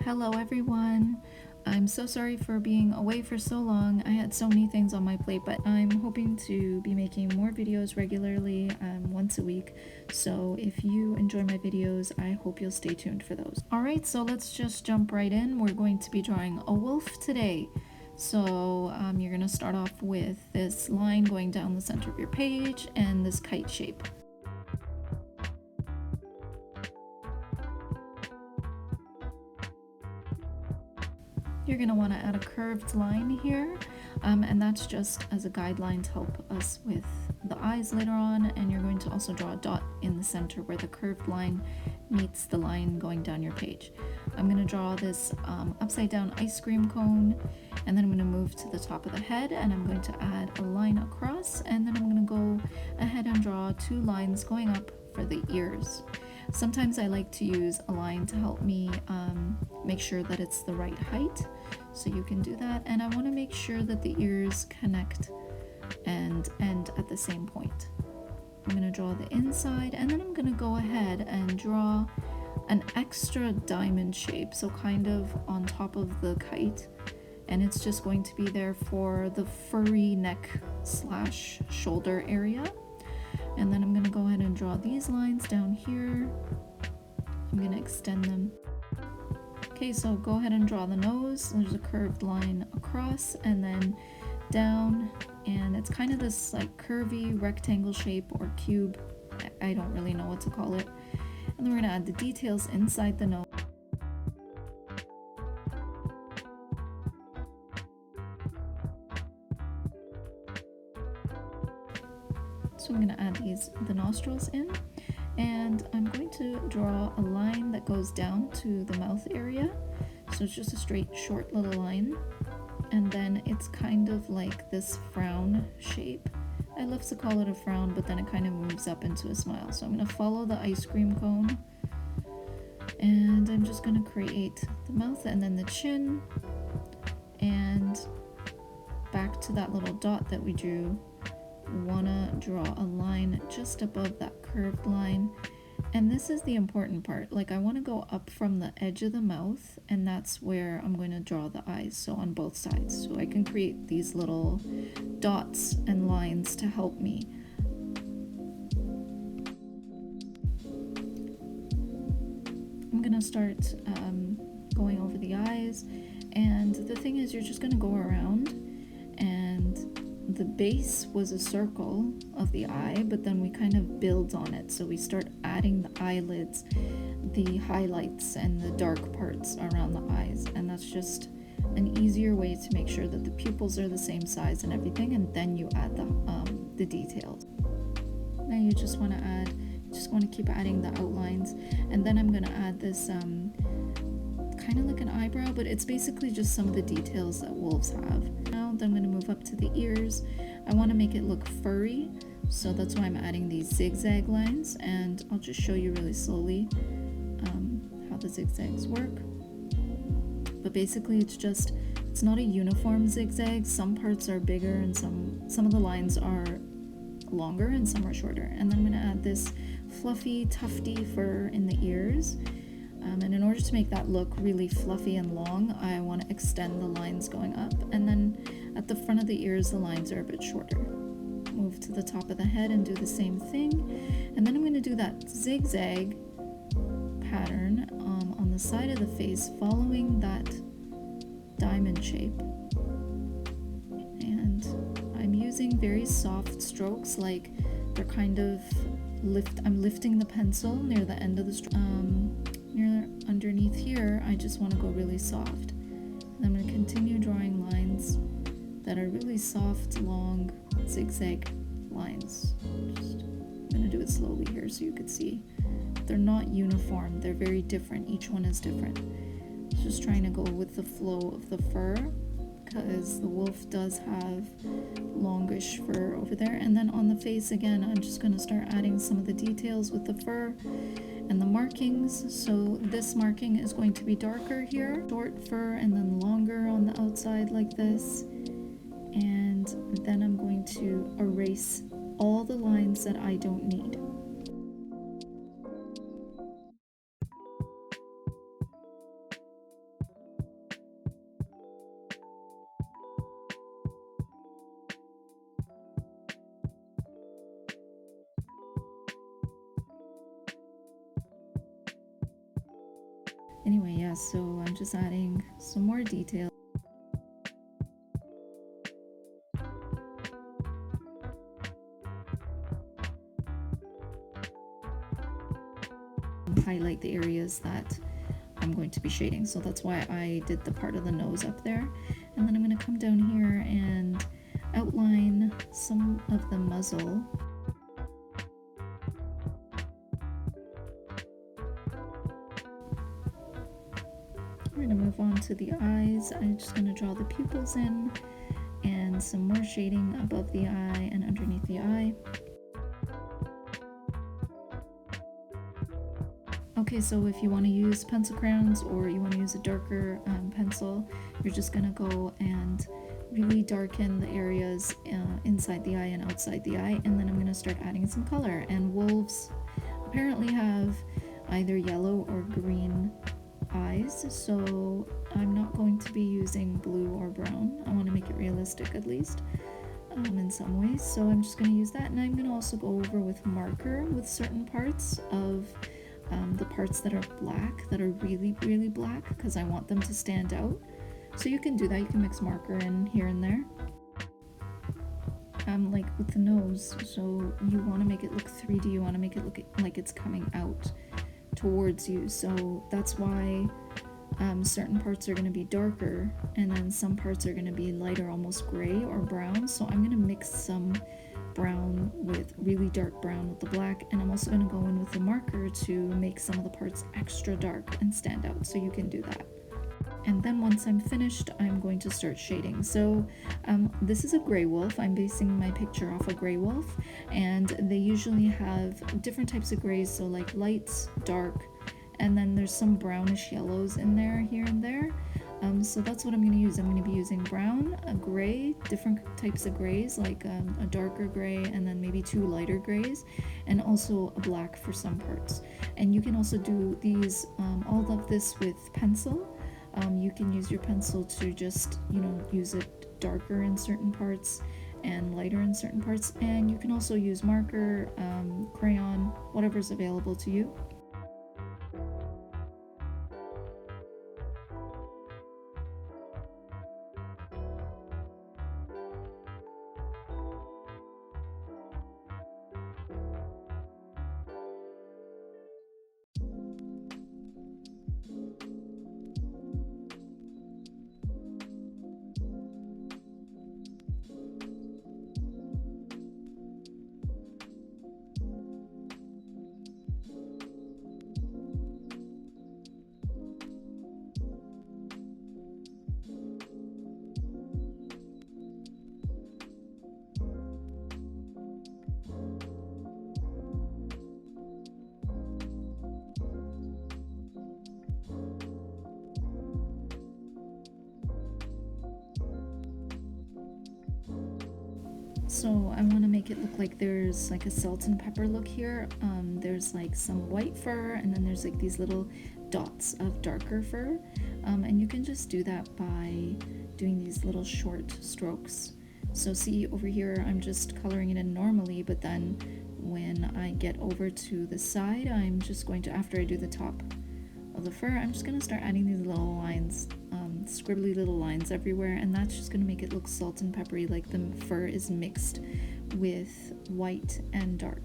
Hello everyone. I'm so sorry for being away for so long. I had so many things on my plate, but I'm hoping to be making more videos regularly, once a week. So if you enjoy my videos, I hope you'll stay tuned for those. Alright, so let's just jump right in. We're going to be drawing a wolf today. So you're going to start off with this line going down the center of your page and this kite shape. You're going to want to add a curved line here, and that's just as a guideline to help us with the eyes later on. And you're going to also draw a dot in the center where the curved line meets the line going down your page. I'm going to draw this upside down ice cream cone, and then I'm going to move to the top of the head, and I'm going to add a line across, and then I'm going to go ahead and draw two lines going up for the ears. Sometimes I like to use a line to help me make sure that it's the right height, so you can do that. And I want to make sure that the ears connect and end at the same point. I'm going to draw the inside, and then I'm going to go ahead and draw an extra diamond shape, so kind of on top of the kite, and it's just going to be there for the furry neck slash shoulder area. And then I'm going to go ahead and draw these lines down here. I'm going to extend them. Okay, so go ahead and draw the nose. There's a curved line across and then down, and it's kind of this like curvy rectangle shape or cube. I don't really know what to call it. And then we're going to add the details inside the nose. So I'm going to add the nostrils in, and I'm going to draw a line that goes down to the mouth area. So it's just a straight short little line, and then it's kind of like this frown shape. I love to call it a frown, but then it kind of moves up into a smile. So I'm going to follow the ice cream cone, and I'm just going to create the mouth and then the chin, and back to that little dot that we drew. Want to draw a line just above that curved line, and this is the important part. Like, I want to go up from the edge of the mouth, and that's where I'm going to draw the eyes, so on both sides, so I can create these little dots and lines to help me. I'm gonna start going over the eyes, and the thing is, you're just gonna go around, and the base was a circle of the eye, but then we kind of build on it. So we start adding the eyelids, the highlights, and the dark parts around the eyes. And that's just an easier way to make sure that the pupils are the same size and everything. And then you add the details. Now you just want to keep adding the outlines. And then I'm going to add this kind of like an eyebrow, but it's basically just some of the details that wolves have. Now then I'm going to move up to the ears. I want to make it look furry, so that's why I'm adding these zigzag lines, and I'll just show you really slowly how the zigzags work. But basically it's not a uniform zigzag. Some parts are bigger and some of the lines are longer and some are shorter. And then I'm going to add this fluffy tufty fur in the ears. And in order to make that look really fluffy and long, I want to extend the lines going up, and then at the front of the ears the lines are a bit shorter. Move to the top of the head and do the same thing, and then I'm going to do that zigzag pattern on the side of the face, following that diamond shape. And I'm using very soft strokes, like they're kind of I'm lifting the pencil near the end of the stroke. Near underneath here, I just want to go really soft. And I'm going to continue drawing lines that are really soft, long, zigzag lines. I'm going to do it slowly here so you could see. They're not uniform, they're very different. Each one is different. Just trying to go with the flow of the fur, because the wolf does have longish fur over there. And then on the face again, I'm just going to start adding some of the details with the fur and the markings. So this marking is going to be darker here, short fur, and then longer on the outside like this. And then I'm going to erase all the lines that I don't need. Anyway, yeah, so I'm just adding some more detail. Highlight the areas that I'm going to be shading, so that's why I did the part of the nose up there. And then I'm going to come down here and outline some of the muzzle. We're going to move on to the eyes. I'm just going to draw the pupils in and some more shading above the eye and underneath the eye. Okay, so if you want to use pencil crayons or you want to use a darker pencil, you're just going to go and really darken the areas inside the eye and outside the eye, and then I'm going to start adding some color. And wolves apparently have either yellow or green eyes, so I'm not going to be using blue or brown. I want to make it realistic at least in some ways, so I'm just going to use that. And I'm going to also go over with marker with certain parts of the parts that are black, that are really black, because I want them to stand out. So you can do that, you can mix marker in here and there. Like with the nose, so you want to make it look 3D, you want to make it look like it's coming out towards you, so that's why certain parts are going to be darker and then some parts are going to be lighter, almost gray or brown. So I'm going to mix some brown with really dark brown with the black, and I'm also going to go in with a marker to make some of the parts extra dark and stand out, so you can do that. And then once I'm finished, I'm going to start shading. So this is a gray wolf. I'm basing my picture off a gray wolf, and they usually have different types of grays, so like lights, dark, and then there's some brownish yellows in there here and there. So that's what I'm going to use. I'm going to be using brown, a gray, different types of grays, like a darker gray and then maybe 2 lighter grays, and also a black for some parts. And you can also do these, all of this with pencil. You can use your pencil to just, use it darker in certain parts and lighter in certain parts. And you can also use marker, crayon, whatever's available to you. So I want to make it look like there's like a salt and pepper look here. There's like some white fur, and then there's like these little dots of darker fur. And you can just do that by doing these little short strokes. So see over here, I'm just coloring it in normally, but then when I get over to the side, I'm just going to, after I do the top of the fur, I'm just going to start adding these little lines, scribbly little lines everywhere, and that's just going to make it look salt and peppery, like the fur is mixed with white and dark.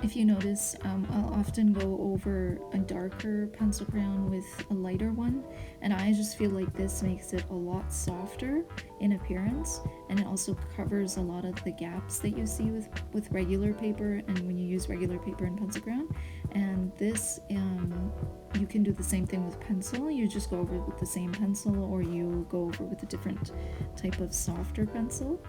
If you notice, I'll often go over a darker pencil crayon with a lighter one, and I just feel like this makes it a lot softer in appearance, and it also covers a lot of the gaps that you see with regular paper and when you use regular paper and pencil crayon. And this, you can do the same thing with pencil. You just go over with the same pencil, or you go over with a different type of softer pencil.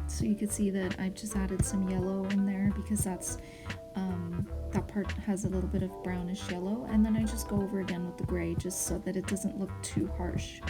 So you can see that I've just added some yellow in there because that part has a little bit of brownish yellow, and then I just go over again with the gray just so that it doesn't look too harsh.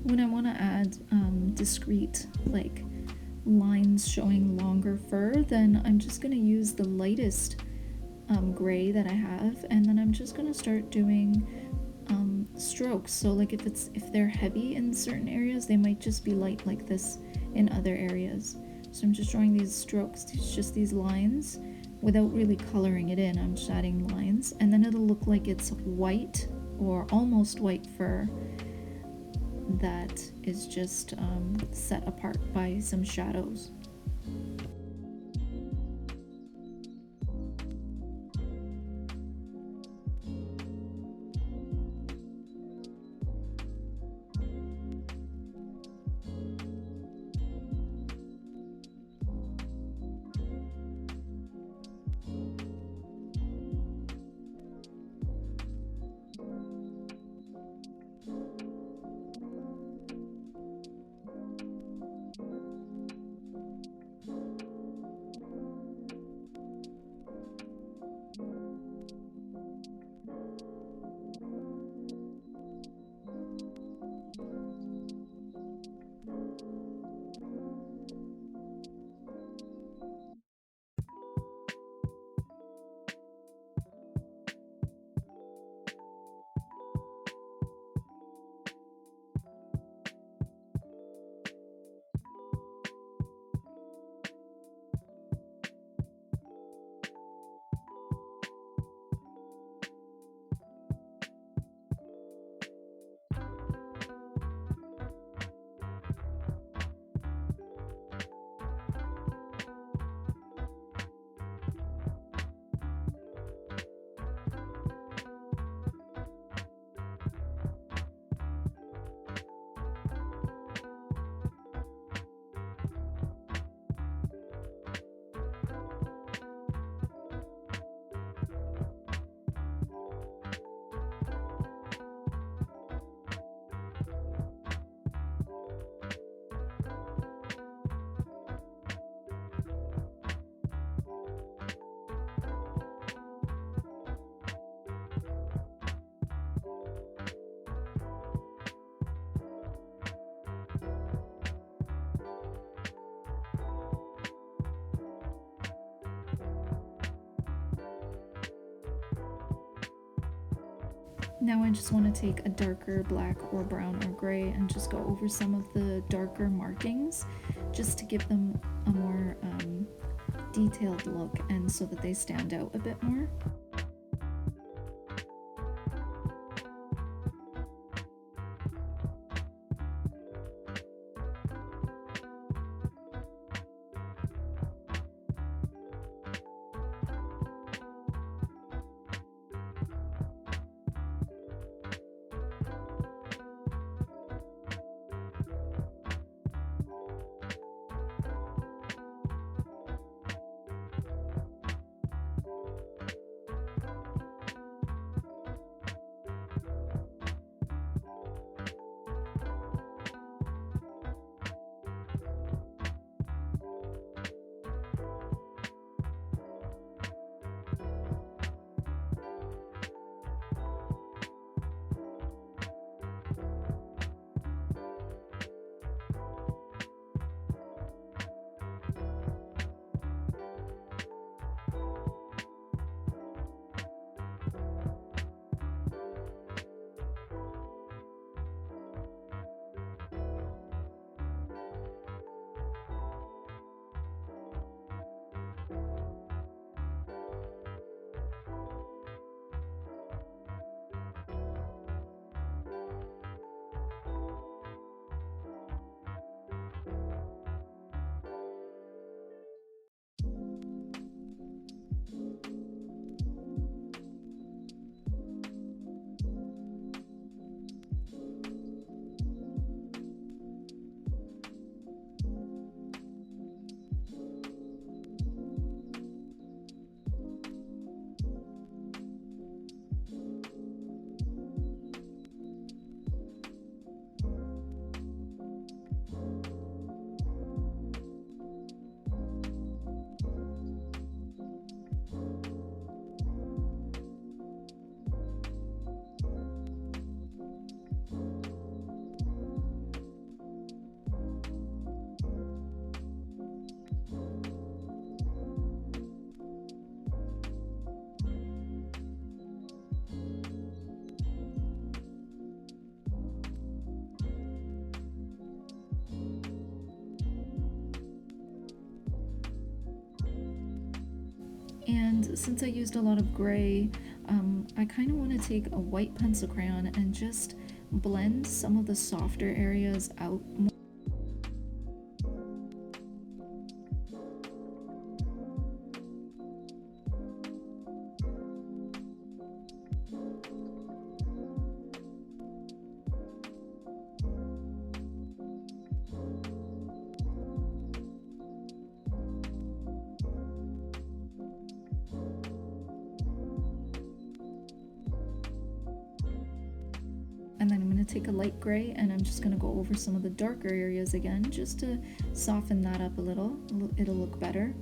when I want to add discrete like lines showing longer fur, then I'm just going to use the lightest gray that I have, and then I'm just going to start doing strokes. So like if they're heavy in certain areas, they might just be light like this in other areas. So I'm just drawing these strokes, just these lines, without really coloring it in. I'm just adding lines, and then it'll look like it's white or almost white fur that is just set apart by some shadows. Now I just want to take a darker black or brown or gray and just go over some of the darker markings just to give them a more detailed look and so that they stand out a bit more. Now, I just want to take a darker black or brown or gray and just go over some of the darker markings just to give them a more detailed look and so that they stand out a bit more. And since I used a lot of gray, I kind of want to take a white pencil crayon and just blend some of the softer areas out more. And then I'm going to take a light gray and I'm just going to go over some of the darker areas again just to soften that up a little. It'll look better.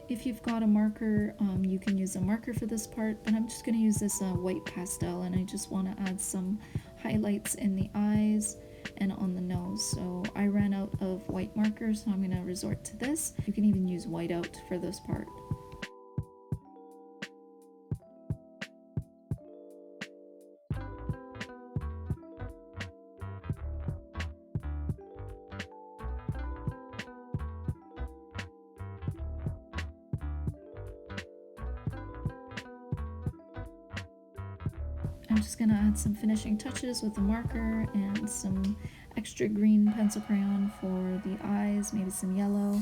If you've got a marker, you can use a marker for this part, but I'm just going to use this white pastel, and I just want to add some highlights in the eyes and on the nose. So I ran out of white markers, so I'm going to resort to this. You can even use whiteout for this part. I'm just going to add some finishing touches with the marker and some extra green pencil crayon for the eyes, maybe some yellow.